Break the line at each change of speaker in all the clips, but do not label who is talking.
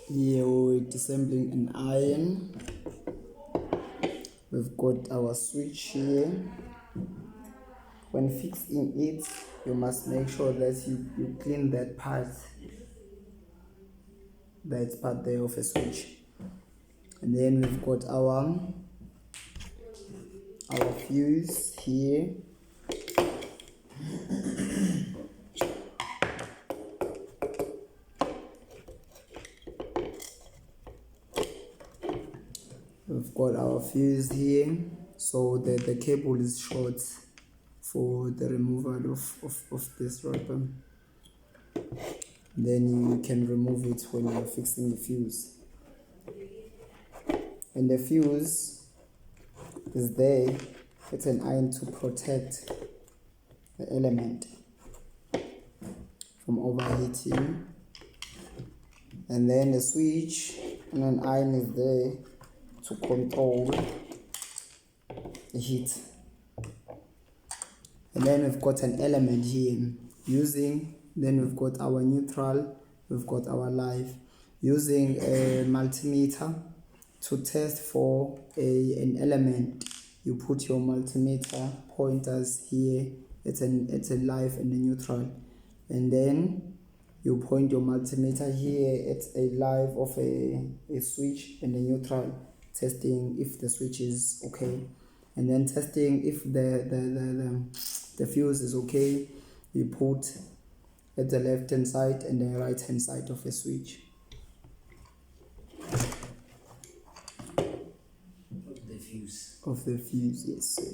Here we're disassembling an iron. We've got our switch here. When fixing it, you must make sure that you clean that part. That's part there of a switch. And then we've got our fuse here. We've got our fuse here, so the cable is short for the removal of this rubber. Then you can remove it when you're fixing the fuse. And the fuse is there. It's an iron to protect the element from overheating. And then the switch and an iron is there to control the heat. And then we've got an element here then we've got our neutral, we've got our live, using a multimeter to test for an element. You put your multimeter pointers here, it's a live and a neutral, and then you point your multimeter here, it's a live of a switch and a neutral, testing if the switch is okay, and then testing if the fuse is okay. You put at the left hand side and the right hand side of a switch. Of the fuse, yes sir.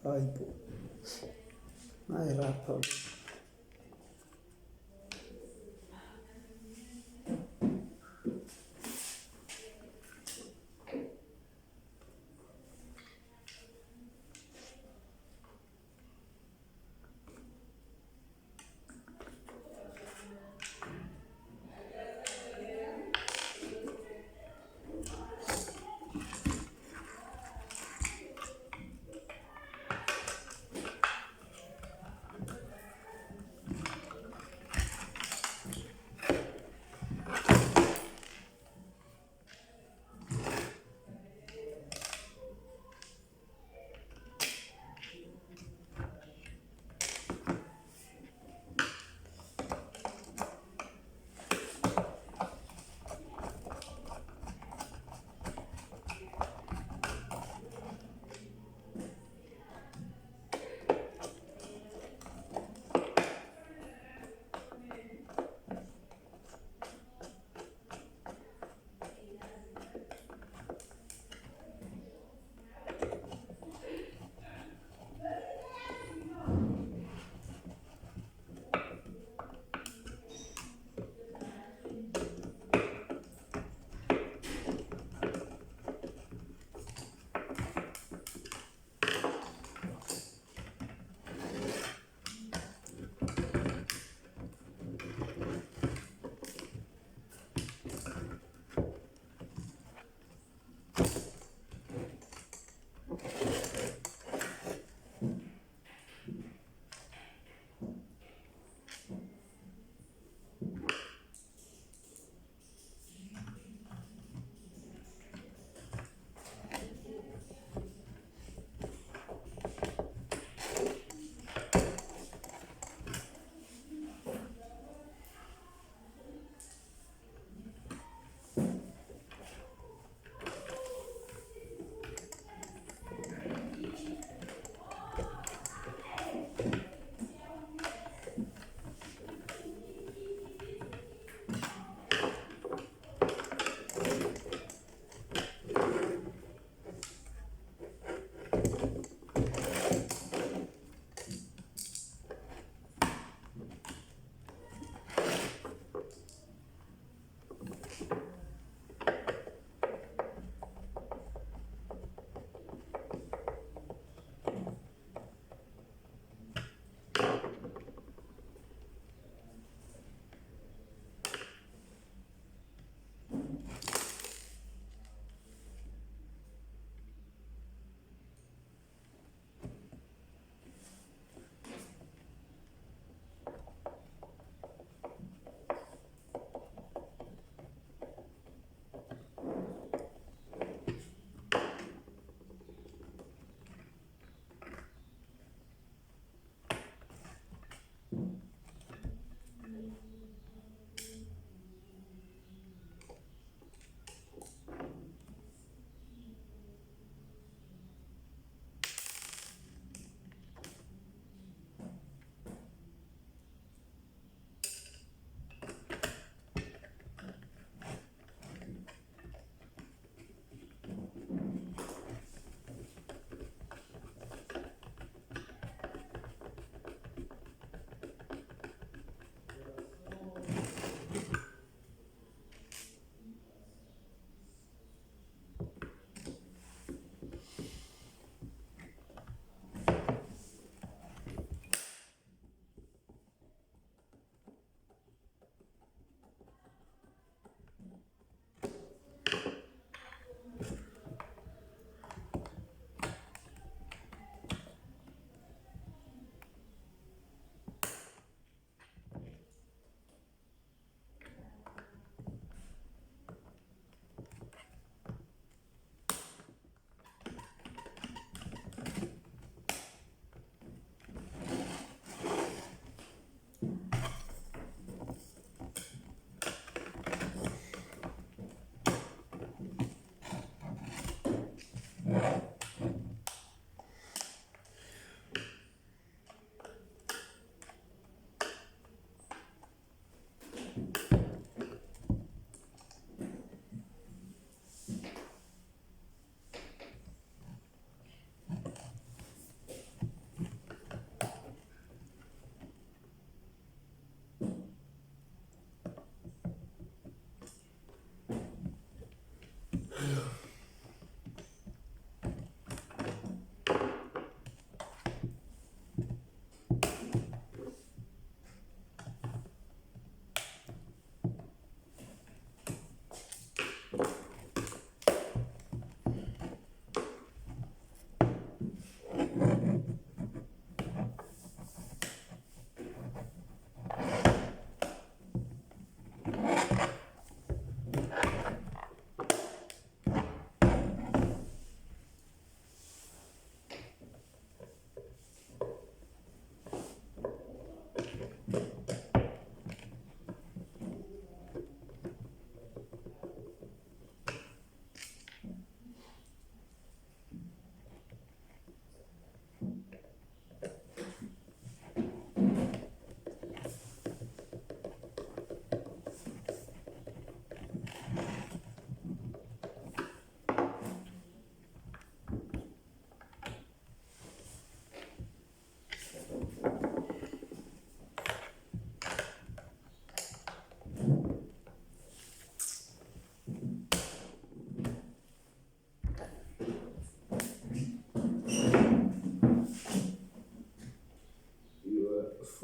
hayi bo, hayi rapha.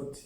foot